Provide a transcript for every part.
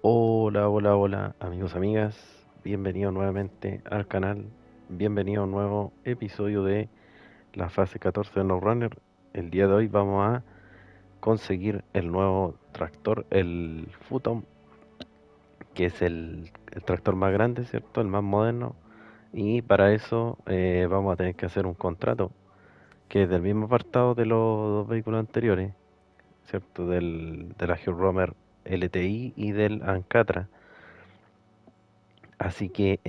Hola, hola, hola, amigos, amigas. Bienvenidos nuevamente al canal. Bienvenido a un nuevo episodio de la fase 14 de No Runner. El día de hoy vamos a conseguir el nuevo tractor, el Futon, que es el tractor más grande, ¿cierto? El más moderno. Y para eso vamos a tener que hacer un contrato, que es del mismo apartado de los dos vehículos anteriores, ¿cierto? De la Romer LTI y del Ancatra. Así que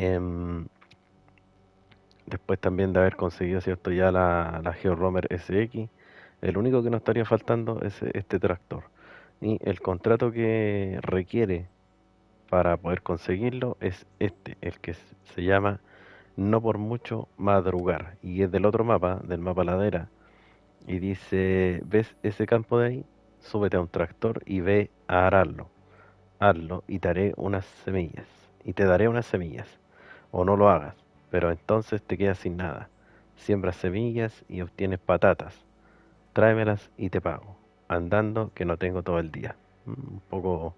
después también de haber conseguido, ¿cierto? Ya la GeoRomer SX, el único que nos estaría faltando es este tractor. Y el contrato que requiere para poder conseguirlo es este, el que se llama No por mucho madrugar. Y es del otro mapa, del mapa ladera. Y dice, ¿ves ese campo de ahí? Súbete a un tractor y ve a ararlo. Hazlo y te haré unas semillas. Y te daré unas semillas. O no lo hagas, pero entonces te quedas sin nada. Siembras semillas y obtienes patatas. Tráemelas y te pago. Andando que no tengo todo el día. Un poco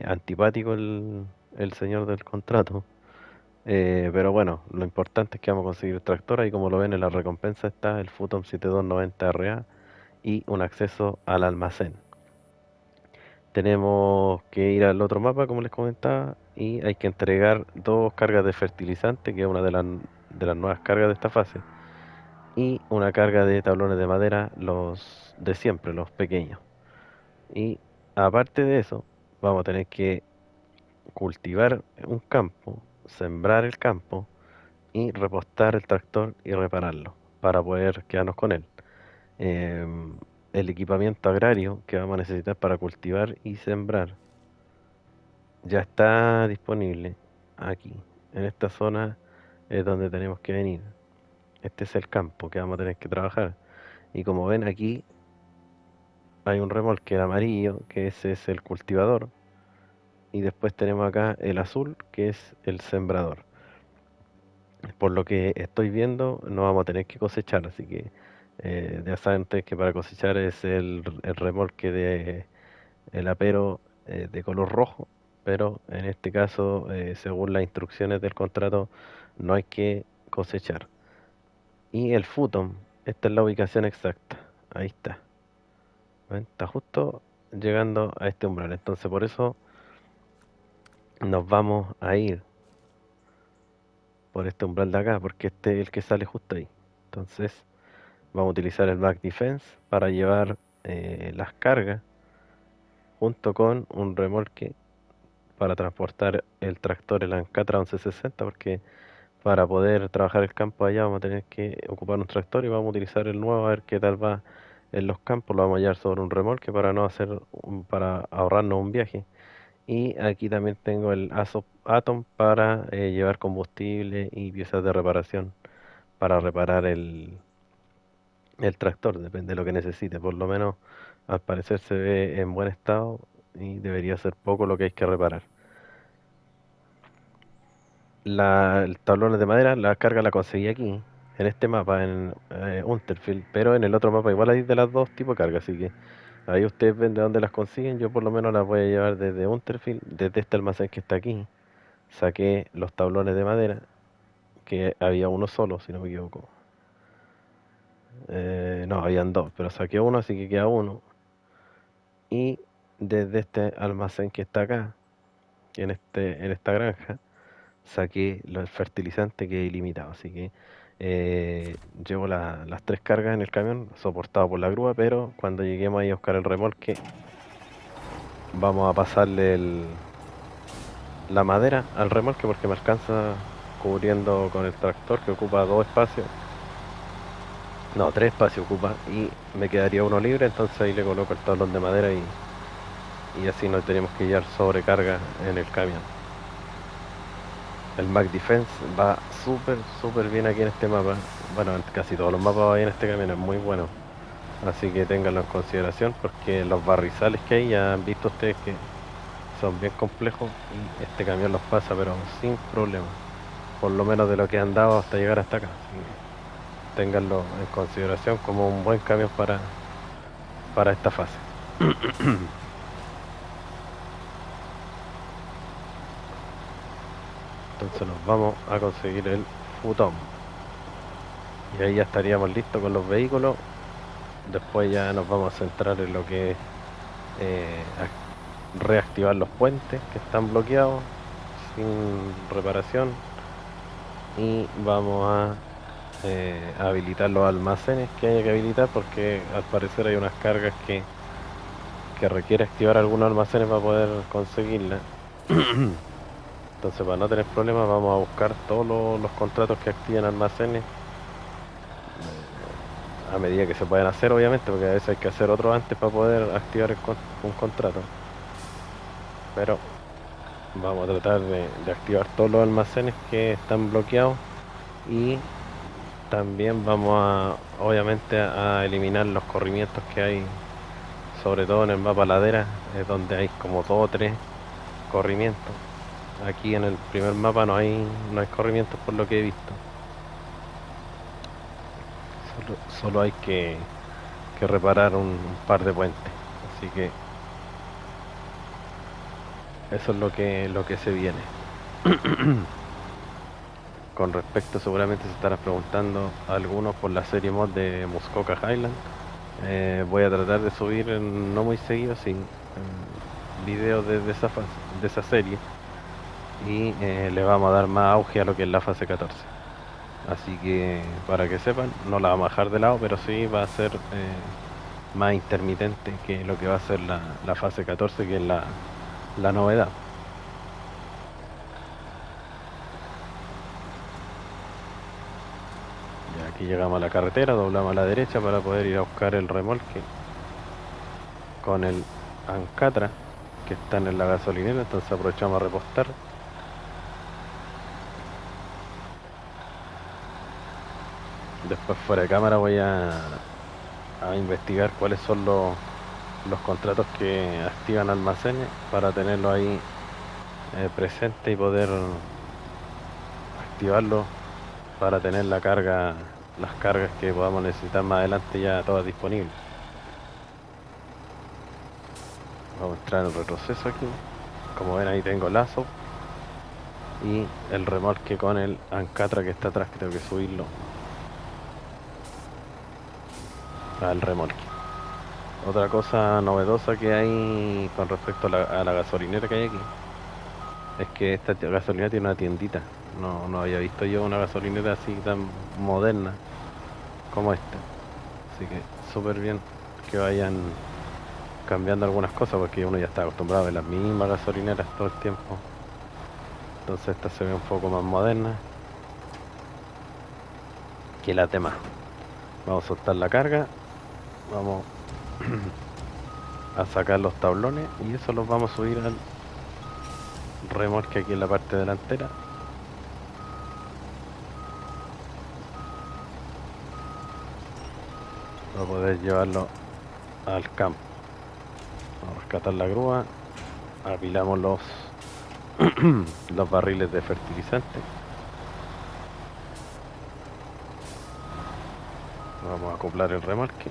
antipático el señor del contrato. Pero bueno, lo importante es que vamos a conseguir tractora y como lo ven en la recompensa está el Futon 7290 RA y un acceso al almacén. Tenemos que ir al otro mapa, como les comentaba, y hay que entregar dos cargas de fertilizante, que es una de las nuevas cargas de esta fase, y una carga de tablones de madera, los de siempre, los pequeños. Y aparte de eso, vamos a tener que cultivar un campo, sembrar el campo y repostar el tractor y repararlo para poder quedarnos con él. Em, el equipamiento agrario que vamos a necesitar para cultivar y sembrar ya está disponible aquí. En esta zona es donde tenemos que venir. Este es el campo que vamos a tener que trabajar. Y como ven aquí hay un remolque amarillo, que ese es el cultivador. Y después tenemos acá el azul, que es el sembrador. Por lo que estoy viendo, no vamos a tener que cosechar. Así que ya saben ustedes que para cosechar es el remolque de el apero de color rojo, pero en este caso, según las instrucciones del contrato, no hay que cosechar. Y el futon, esta es la ubicación exacta, ahí está, ¿ven? Está justo llegando a este umbral, entonces por eso nos vamos a ir por este umbral de acá, porque este es el que sale justo ahí. Entonces vamos a utilizar el back defense para llevar las cargas junto con un remolque para transportar el tractor, el Ancatra 1160, porque para poder trabajar el campo allá vamos a tener que ocupar un tractor y vamos a utilizar el nuevo a ver qué tal va en los campos. Lo vamos a llevar sobre un remolque para no hacer para ahorrarnos un viaje. Y aquí también tengo el Atom para llevar combustible y piezas de reparación para reparar el tractor, depende de lo que necesite. Por lo menos al parecer se ve en buen estado y debería ser poco lo que hay que reparar. El tablón de madera, la carga la conseguí aquí, en este mapa, en Unterfield, pero en el otro mapa igual hay de las dos tipos de carga, así que ahí ustedes ven de dónde las consiguen. Yo por lo menos las voy a llevar desde Unterfield, desde este almacén que está aquí. Saqué los tablones de madera, que había uno solo, si no me equivoco. No, habían dos, pero saqué uno, así que queda uno. Y desde este almacén que está acá, en esta granja, saqué el fertilizante que es ilimitado, así que llevo las tres cargas en el camión, soportado por la grúa, pero cuando lleguemos ahí a buscar el remolque, vamos a pasarle la madera al remolque porque me alcanza cubriendo con el tractor que ocupa dos espacios, no, tres espacios ocupa, y me quedaría uno libre, entonces ahí le coloco el tablón de madera y así no tenemos que llevar sobrecarga en el camión. El Mac Defense va súper, súper bien aquí en este mapa. Bueno, en casi todos los mapas va en este camión, es muy bueno. Así que ténganlo en consideración porque los barrizales que hay ya han visto ustedes que son bien complejos y este camión los pasa pero sin problema. Por lo menos de lo que han dado hasta llegar hasta acá. Así que ténganlo en consideración como un buen camión para esta fase. Entonces nos vamos a conseguir el futón. Y ahí ya estaríamos listos con los vehículos. Después ya nos vamos a centrar en lo que es reactivar los puentes que están bloqueados sin reparación. Y vamos a habilitar los almacenes que haya que habilitar, porque al parecer hay unas cargas que requiere activar algunos almacenes para poder conseguirlas. Entonces, para no tener problemas, vamos a buscar todos los contratos que activen almacenes a medida que se puedan hacer, obviamente, porque a veces hay que hacer otro antes para poder activar un contrato. Pero vamos a tratar de activar todos los almacenes que están bloqueados, y también vamos obviamente, a eliminar los corrimientos que hay, sobre todo en el mapa ladera, donde hay como 2 o 3 corrimientos. Aquí en el primer mapa no hay corrimientos por lo que he visto. Solo hay que reparar un par de puentes. Así que eso es lo que se viene. Con respecto, seguramente se estarán preguntando algunos por la serie mod de Muskoka Highland. Voy a tratar de subir no muy seguido, videos de esa serie, y le vamos a dar más auge a lo que es la fase 14. Así que, para que sepan, no la vamos a dejar de lado, pero sí va a ser más intermitente que lo que va a ser la fase 14, que es la novedad. Ya aquí llegamos a la carretera, doblamos a la derecha para poder ir a buscar el remolque con el Ancatra, que están en la gasolinera. Entonces aprovechamos a repostar. Después, fuera de cámara, voy a investigar cuáles son los contratos que activan almacenes, para tenerlo ahí presente y poder activarlo para tener las cargas que podamos necesitar más adelante ya todas disponibles. Vamos a entrar en el retroceso aquí. Como ven, ahí tengo lazo y el remolque con el Ancatra que está atrás, que tengo que subirlo al remolque. Otra cosa novedosa que hay con respecto a la gasolinera que hay aquí es que esta gasolinera tiene una tiendita. No había visto yo una gasolinera así tan moderna como esta. Así que súper bien que vayan cambiando algunas cosas, porque uno ya está acostumbrado a ver las mismas gasolineras todo el tiempo. Entonces esta se ve un poco más moderna que las demás. Vamos a soltar la carga, vamos a sacar los tablones, y eso los vamos a subir al remolque aquí en la parte delantera. Para poder llevarlo al campo. Vamos a rescatar la grúa, apilamos los barriles de fertilizante. Vamos a acoplar el remolque.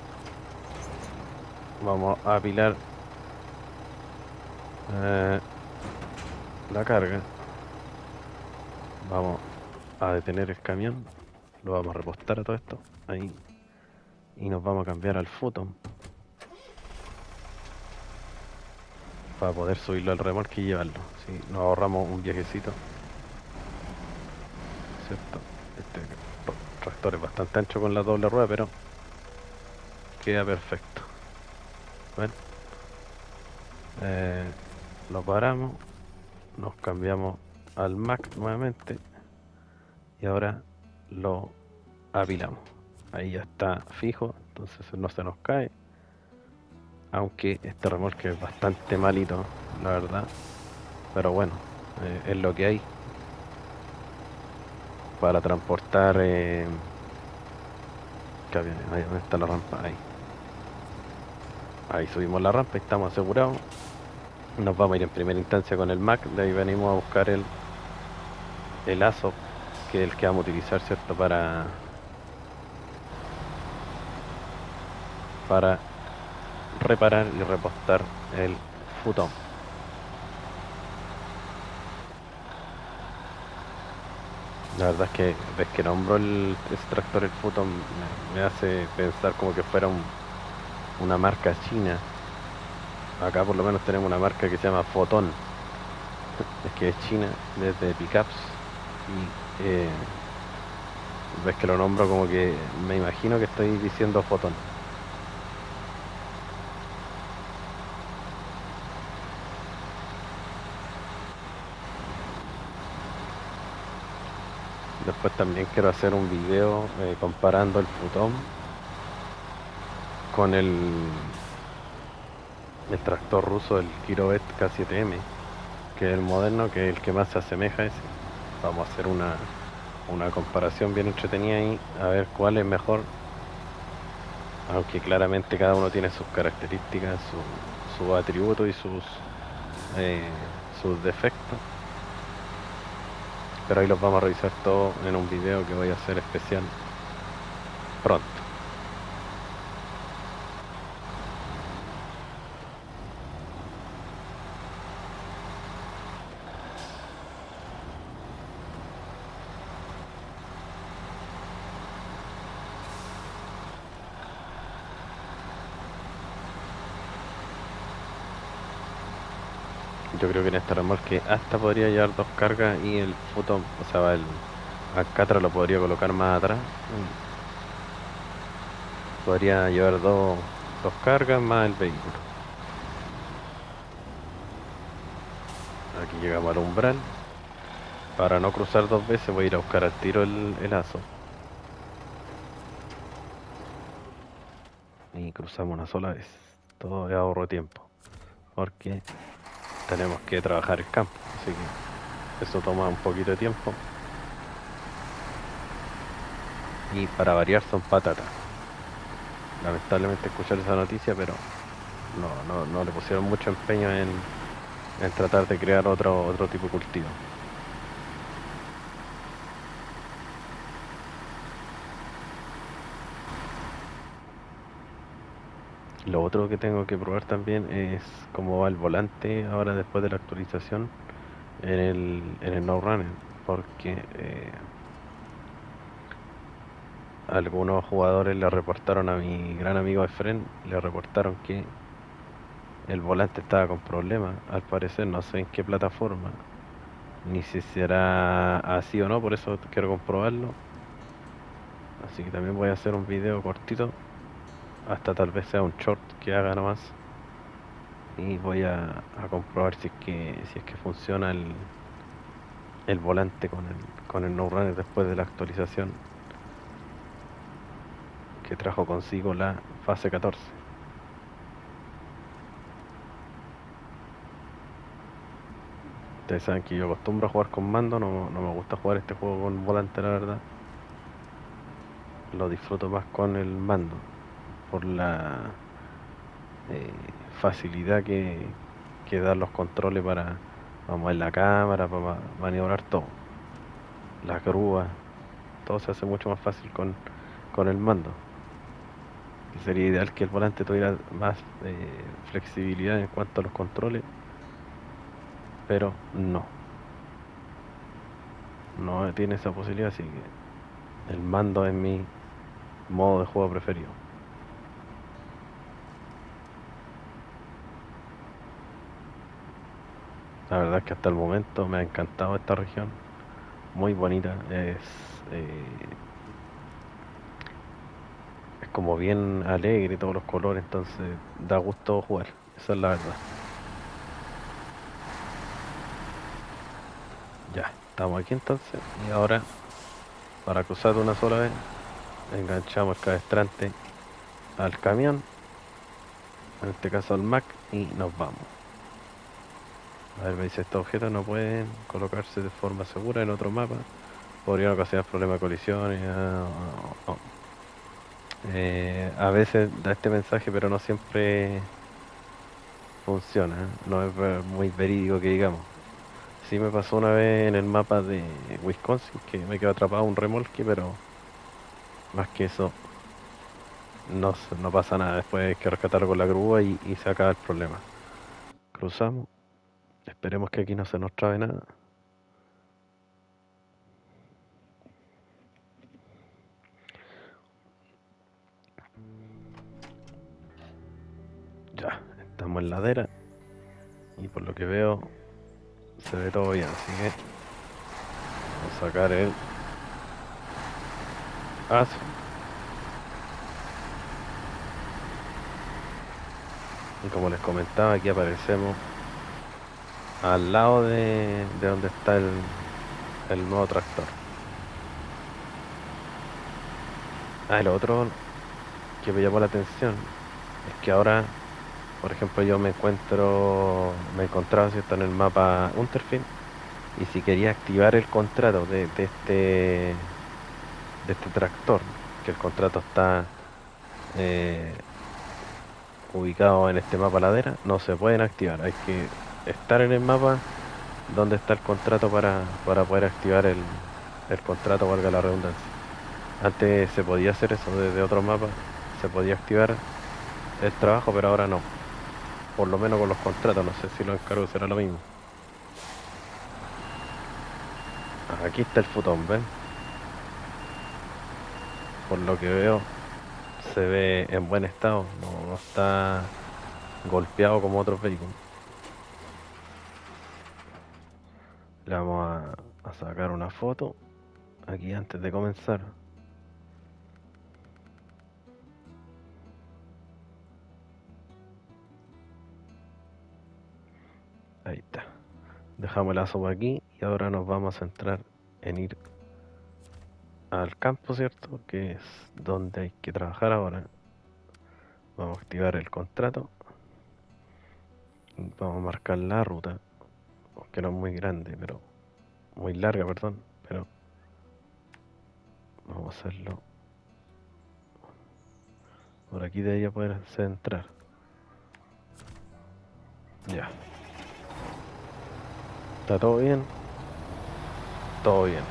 Vamos a apilar la carga. Vamos a detener el camión. Lo vamos a repostar a todo esto ahí, y nos vamos a cambiar al Futon para poder subirlo al remolque y llevarlo. ¿Sí? Nos ahorramos un viajecito, ¿cierto? Este tractor es bastante ancho con la doble rueda, pero queda perfecto. Bueno, lo paramos, nos cambiamos al Mac nuevamente, y ahora lo apilamos. Ahí ya está fijo, entonces no se nos cae. Aunque este remolque es bastante malito, la verdad, pero bueno, es lo que hay para transportar camiones. Ahí donde está la rampa, ahí subimos la rampa y estamos asegurados. Nos vamos a ir en primera instancia con el Mac, de ahí venimos a buscar el ASO, que es el que vamos a utilizar, ¿cierto? Para reparar y repostar el Futon. La verdad es que ves que nombro ese tractor, el Futon, me hace pensar como que fuera una marca china. Acá por lo menos tenemos una marca que se llama Foton, es que es china, desde pickups. Y ves que lo nombro como que me imagino que estoy diciendo Foton. Después también quiero hacer un video comparando el Futon con el tractor ruso, el Kirovet K7M, que es el moderno, que es el que más se asemeja a ese. Vamos a hacer una comparación bien entretenida ahí, a ver cuál es mejor, aunque claramente cada uno tiene sus características, sus atributos y eh, sus defectos, pero ahí los vamos a revisar todos en un video que voy a hacer especial pronto. Yo creo que en este remolque hasta podría llevar dos cargas y el Futon, o sea, el Alcatra lo podría colocar más atrás. Podría llevar dos cargas más el vehículo. Aquí llegamos al umbral. Para no cruzar dos veces voy a ir a buscar al tiro el azo. Y cruzamos una sola vez. Todo es ahorro de tiempo. Porque tenemos que trabajar el campo. Así que eso toma un poquito de tiempo. Y para variar son patatas. Lamentablemente escuchar esa noticia, pero no le pusieron mucho empeño en tratar de crear otro tipo de cultivo. Lo otro que tengo que probar también es cómo va el volante ahora después de la actualización en el No Runner, porque algunos jugadores le reportaron a mi gran amigo Efren, le reportaron que el volante estaba con problemas, al parecer no sé en qué plataforma, ni si será así o no, por eso quiero comprobarlo. Así que también voy a hacer un video cortito, hasta tal vez sea un short que haga nomás, y voy a comprobar si es que funciona el volante con el No Runner después de la actualización que trajo consigo la fase 14. Ustedes saben que yo acostumbro a jugar con mando, no me gusta jugar este juego con volante, la verdad. Lo disfruto más con el mando, por la eh, facilidad que dan los controles para mover la cámara, para maniobrar todo. Las grúas, todo se hace mucho más fácil con el mando. Y sería ideal que el volante tuviera más flexibilidad en cuanto a los controles, pero no tiene esa posibilidad, así que el mando es mi modo de juego preferido. La verdad es que hasta el momento me ha encantado esta región, muy bonita, es como bien alegre todos los colores, entonces da gusto jugar, esa es la verdad. Ya, estamos aquí entonces, y ahora para cruzar de una sola vez, enganchamos el cabestrante al camión, en este caso al Mac, y nos vamos. A ver, me dice, estos objetos no pueden colocarse de forma segura en otro mapa, podrían ocasionar problemas de colisiones. A veces da este mensaje, pero no siempre funciona, ¿eh? No es muy verídico que digamos. Sí me pasó una vez en el mapa de Wisconsin que me quedó atrapado un remolque, pero más que eso no pasa nada. Después hay que rescatarlo con la grúa y se acaba el problema. Cruzamos, esperemos que aquí no se nos trabe nada. en ladera y por lo que veo se ve todo bien, así que vamos a sacar el aso. Y como les comentaba, aquí aparecemos al lado de donde está el nuevo tractor. Ah, y lo otro que me llamó la atención es que ahora, por ejemplo, yo me encontraba, ¿cierto?, en el mapa Unterfeld, y si quería activar el contrato de este tractor, que el contrato está eh, ubicado en este mapa ladera, no se pueden activar. Hay que estar en el mapa donde está el contrato para poder activar el contrato, valga la redundancia. Antes se podía hacer eso desde otro mapa, se podía activar el trabajo, pero ahora no. Por lo menos con los contratos, no sé si los encargos será lo mismo. Aquí está el futón, ¿ven? Por lo que veo, se ve en buen estado, no está golpeado como otros vehículos. Le vamos a sacar una foto aquí antes de comenzar. Ahí está. Dejamos el aso por aquí y ahora nos vamos a centrar en ir al campo, ¿cierto? Que es donde hay que trabajar ahora. Vamos a activar el contrato y vamos a marcar la ruta, aunque no es muy grande, pero muy larga, perdón, pero vamos a hacerlo por aquí, de ella poder centrar. Ya. ¿Está todo bien? Todo bien.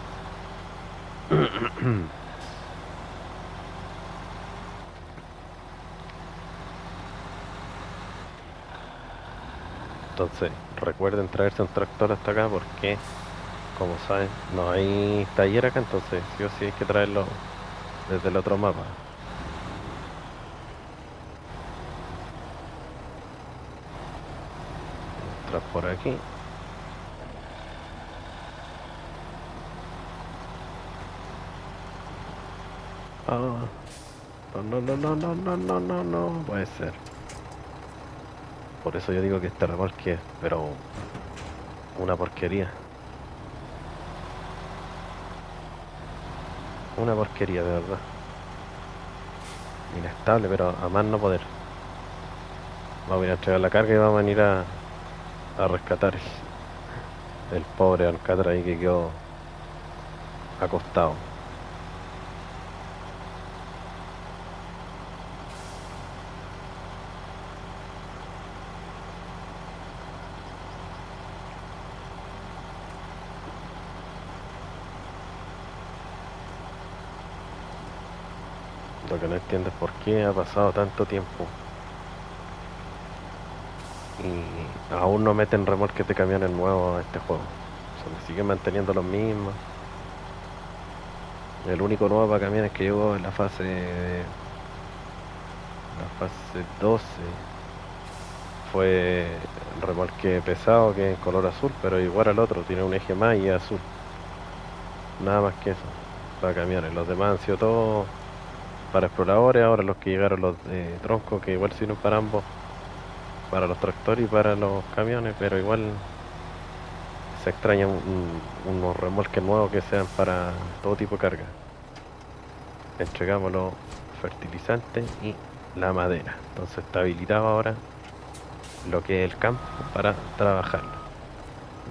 Entonces, recuerden traerse un tractor hasta acá porque, como saben, no hay taller acá, entonces sí o sí hay que traerlo desde el otro mapa. Entrar por aquí. Ah, no, no, no, no, no, no, no, no, puede ser. Por eso yo digo que este remolque, pero una porquería. Una porquería, de verdad. Inestable, pero a más no poder. Vamos a ir a entregar la carga y vamos a ir a rescatar el pobre Alcatraz ahí que quedó acostado. Lo que no entiendo es por qué ha pasado tanto tiempo y aún no meten remolques de camiones nuevos a este juego. Se siguen manteniendo los mismos. El único nuevo para camiones que llegó en la fase 12 fue el remolque pesado, que es en color azul, pero igual al otro, tiene un eje más y es azul. Nada más que eso, para camiones. Los demás han sido todos para exploradores. Ahora los que llegaron, los de tronco, que igual sirven para ambos, para los tractores y para los camiones, pero igual se extraña unos remolques nuevos que sean para todo tipo de carga. Entregamos los fertilizantes y la madera, entonces está habilitado ahora lo que es el campo para trabajarlo.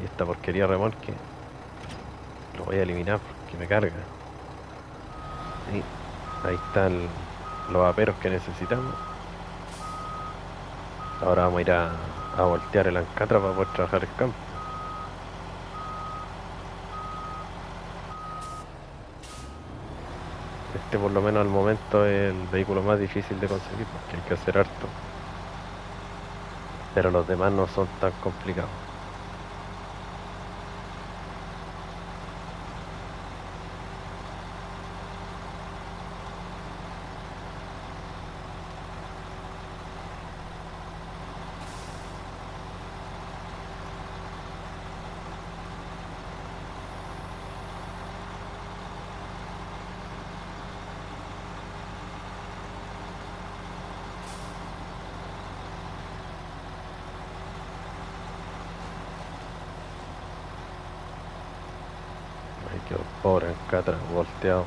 Y esta porquería remolque lo voy a eliminar porque me carga. Y ahí están los aperos que necesitamos. Ahora vamos a ir a voltear el Alcatraz para poder trabajar el campo. Este, por lo menos al momento, es el vehículo más difícil de conseguir porque hay que hacer harto, pero los demás no son tan complicados. Ahí quedó pobre en Catra, volteado.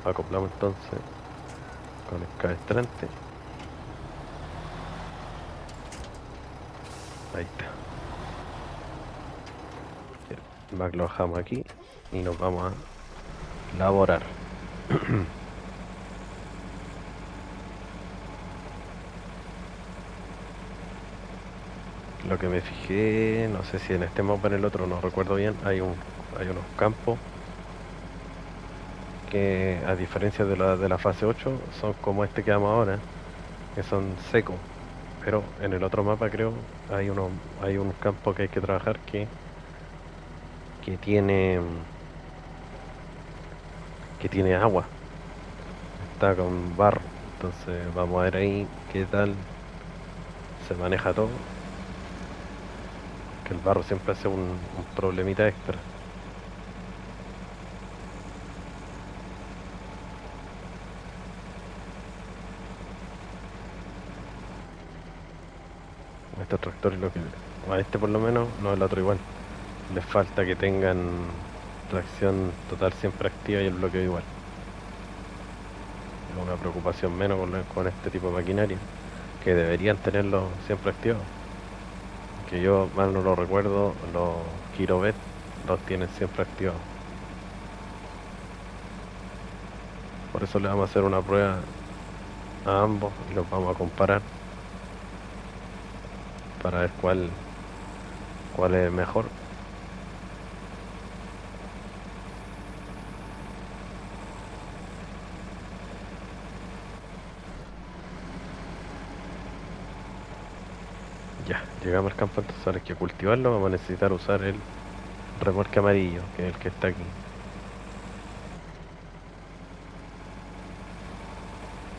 Lo acoplamos entonces con el cabestrante. Ahí está. El Mac lo bajamos aquí y nos vamos a laborar. Lo que me fijé, no sé si en este mapa o en el otro, no recuerdo bien, hay unos campos que, a diferencia de la fase 8, son como este que vamos ahora, que son secos. Pero en el otro mapa creo hay un campo que hay que trabajar que tiene que tiene agua, está con barro. Entonces vamos a ver ahí qué tal se maneja todo, que el barro siempre hace un problemita extra. Estos tractores, a este por lo menos, no el otro igual, les falta que tengan tracción total siempre activa y el bloqueo igual. Es una preocupación menos con este tipo de maquinaria, que deberían tenerlo siempre activado. Que yo mal no lo recuerdo, los Kirobet los tienen siempre activados. Por eso le vamos a hacer una prueba a ambos y los vamos a comparar para ver cuál es mejor. Ya, llegamos al campo, entonces ahora hay que cultivarlo. Vamos a necesitar usar el remolque amarillo, que es el que está aquí.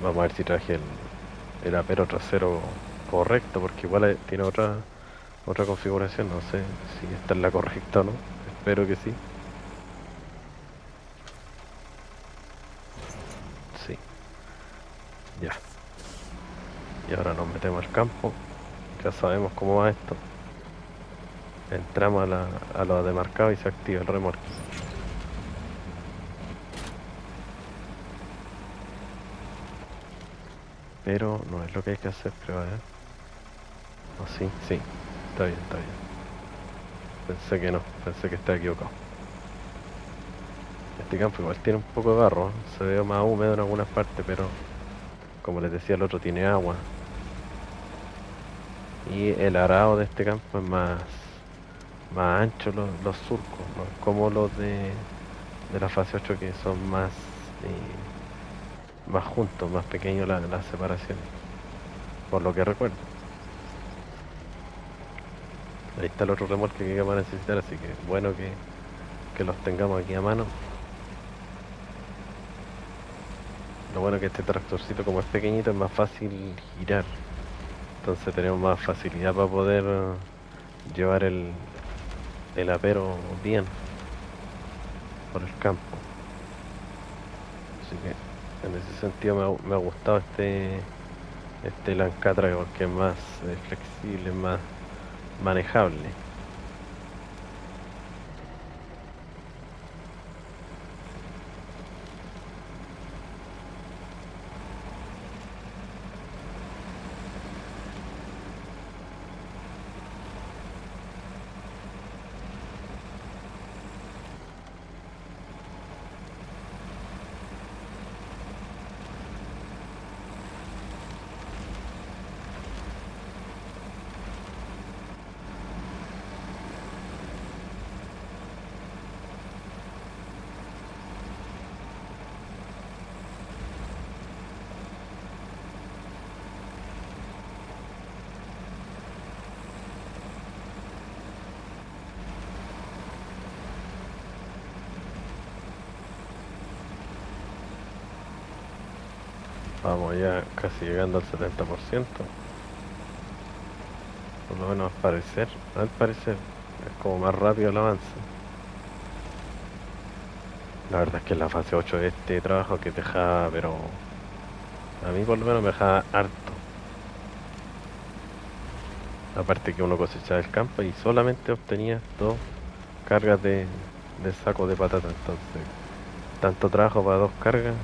Vamos a ver si traje el apero trasero correcto, porque igual tiene otra configuración. No sé si esta es la correcta o no. Espero que sí. Sí, ya. Y ahora nos metemos al campo. Ya sabemos cómo va esto. Entramos a lo demarcado y se activa el remolque. Pero no es lo que hay que hacer, creo, ¿eh? ¿O sí? Sí. Está bien, está bien. Pensé que no, pensé que estaba equivocado. Este campo igual tiene un poco de barro, ¿eh? Se ve más húmedo en algunas partes, pero como les decía el otro tiene agua. Y el arado de este campo es más ancho los surcos, no es como los de la fase 8 que son más juntos, más pequeños las separaciones, por lo que recuerdo. Ahí está el otro remolque que vamos a necesitar, así que bueno que los tengamos aquí a mano. Lo bueno que este tractorcito, como es pequeñito, es más fácil girar, entonces tenemos más facilidad para poder llevar el apero bien por el campo. Así que en ese sentido me ha gustado este Lancatra, porque es más flexible, más manejable. Vamos ya casi llegando al 70%, por lo menos al parecer es como más rápido el avance. La verdad es que la fase 8 de este trabajo que te deja, pero a mí por lo menos me deja harto. Aparte que uno cosechaba el campo y solamente obtenía dos cargas de saco de patata. Entonces, tanto trabajo para dos cargas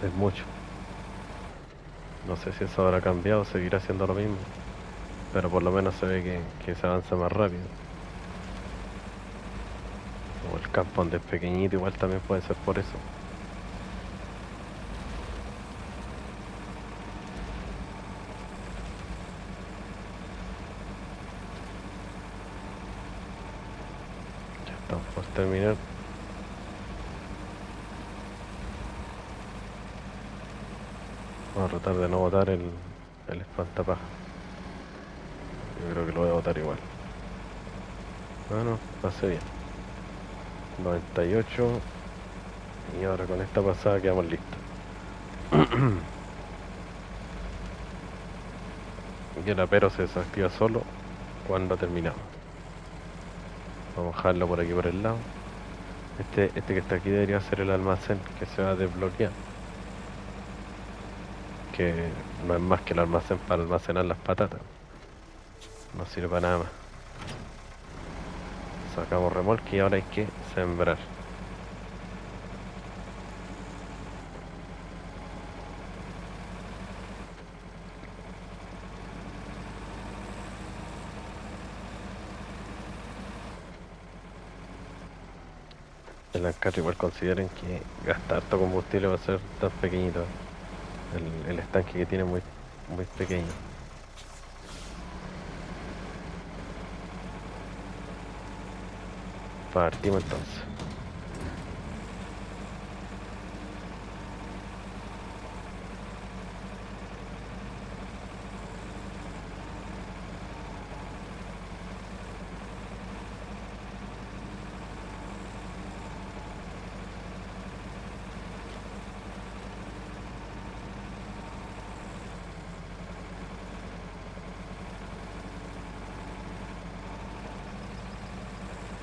es mucho. No sé si eso habrá cambiado o seguirá siendo lo mismo. Pero por lo menos se ve que se avanza más rápido. O el campo donde es pequeñito igual también puede ser por eso. Ya estamos por terminar. Vamos a tratar de no botar el espantapaja. Yo creo que lo voy a botar igual. Bueno, pasé bien. 98. Y ahora con esta pasada quedamos listos. Y el apero se desactiva solo cuando terminamos. Vamos a dejarlo por aquí por el lado. Este que está aquí debería ser el almacén que se va a desbloquear. Que no es más que el almacén para almacenar las patatas. No sirve para nada más. Sacamos remolque y ahora hay que sembrar. El Ancatre igual consideren que gasta harto combustible va a ser tan pequeñito. El estanque que tiene muy pequeño. Partimos entonces.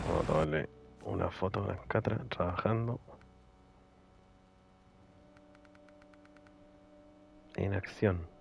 Vamos a tomarle una foto a Ancatra trabajando en acción.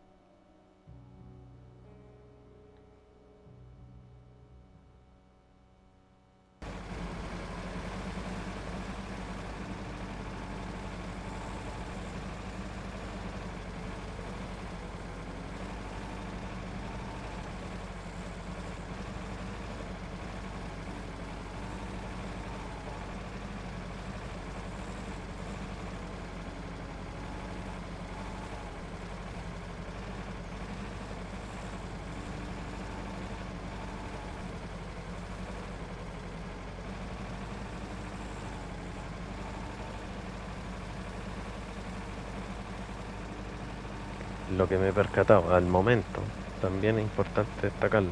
Lo que me he percatado al momento, también es importante destacarlo,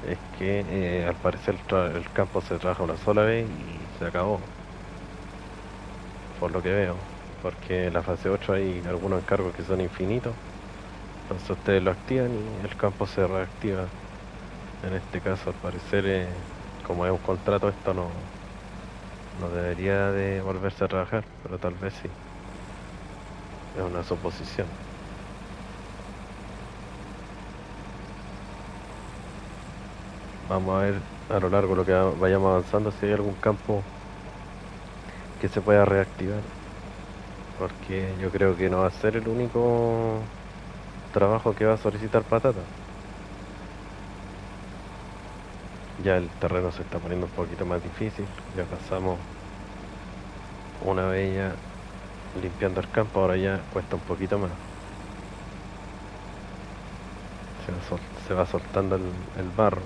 es que al parecer el campo se trabaja una sola vez y se acabó, por lo que veo, porque en la fase 8 hay algunos encargos que son infinitos, entonces ustedes lo activan y el campo se reactiva. En este caso, al parecer, como es un contrato, esto no debería de volverse a trabajar, pero tal vez sí, es una suposición. Vamos a ver a lo largo de lo que vayamos avanzando si hay algún campo que se pueda reactivar, porque yo creo que no va a ser el único trabajo que va a solicitar patata. Ya el terreno se está poniendo un poquito más difícil, ya pasamos una vez ya limpiando el campo, ahora ya cuesta un poquito más. Se va soltando el barro.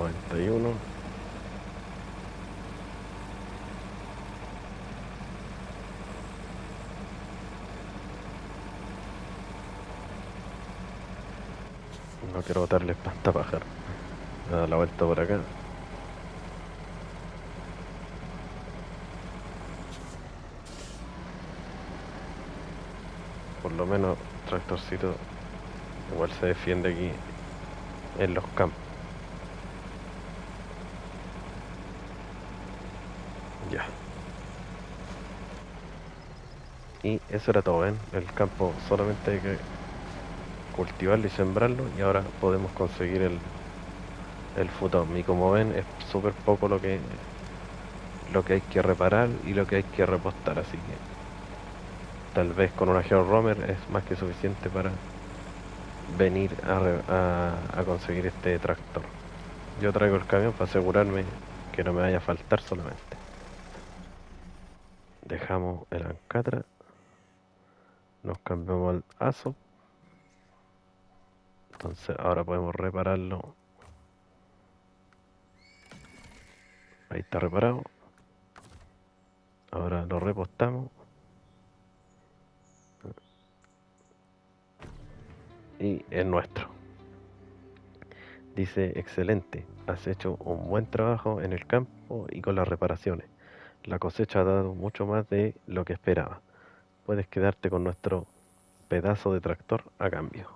91. No quiero botarle espantapájaro. Voy a dar la vuelta por acá. Por lo menos tractorcito igual se defiende aquí en los campos. Ya. Y eso era todo, ¿ven? El campo solamente hay que cultivarlo y sembrarlo y ahora podemos conseguir el futón. Y como ven es súper poco lo que hay que reparar y lo que hay que repostar, así que tal vez con una Georomer es más que suficiente para venir a conseguir este tractor. Yo traigo el camión para asegurarme que no me vaya a faltar solamente. Dejamos el Ancatra, nos cambiamos al ASO, entonces ahora podemos repararlo. Ahí está reparado. Ahora lo repostamos y es nuestro. Dice: excelente, has hecho un buen trabajo en el campo y con las reparaciones. La cosecha ha dado mucho más de lo que esperaba. Puedes quedarte con nuestro pedazo de tractor a cambio.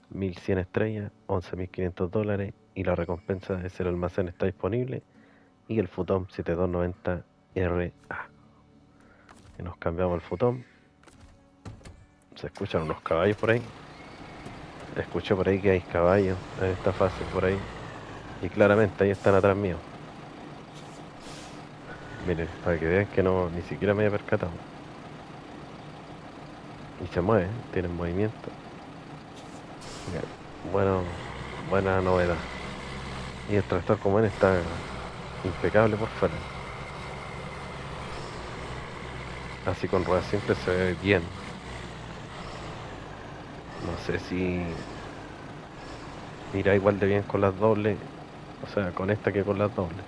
1100 estrellas, $11.500 y la recompensa es: el almacén está disponible y el Futom 7290 RA. Y nos cambiamos el Futom. Se escuchan unos caballos por ahí. Escuché por ahí que hay caballos en esta fase por ahí. Y claramente ahí están atrás mío. Miren, para que vean que no, ni siquiera me había percatado. Y se mueve, tienen movimiento. Bueno, buena novedad. Y el tractor, como ven, está impecable por fuera. Así con ruedas simples se ve bien. No sé si irá igual de bien con las dobles, o sea, con esta que con las dobles.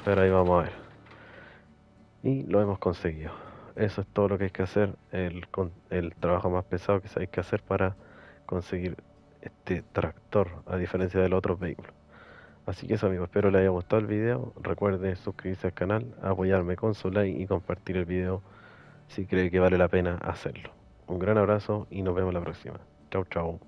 Pero ahí vamos a ver. Y lo hemos conseguido. Eso es todo lo que hay que hacer, el trabajo más pesado que hay que hacer para conseguir este tractor, a diferencia de los otros vehículos. Así que eso, amigos, espero les haya gustado el video. Recuerde suscribirse al canal, apoyarme con su like y compartir el video si cree que vale la pena hacerlo. Un gran abrazo y nos vemos la próxima. Chau, chau.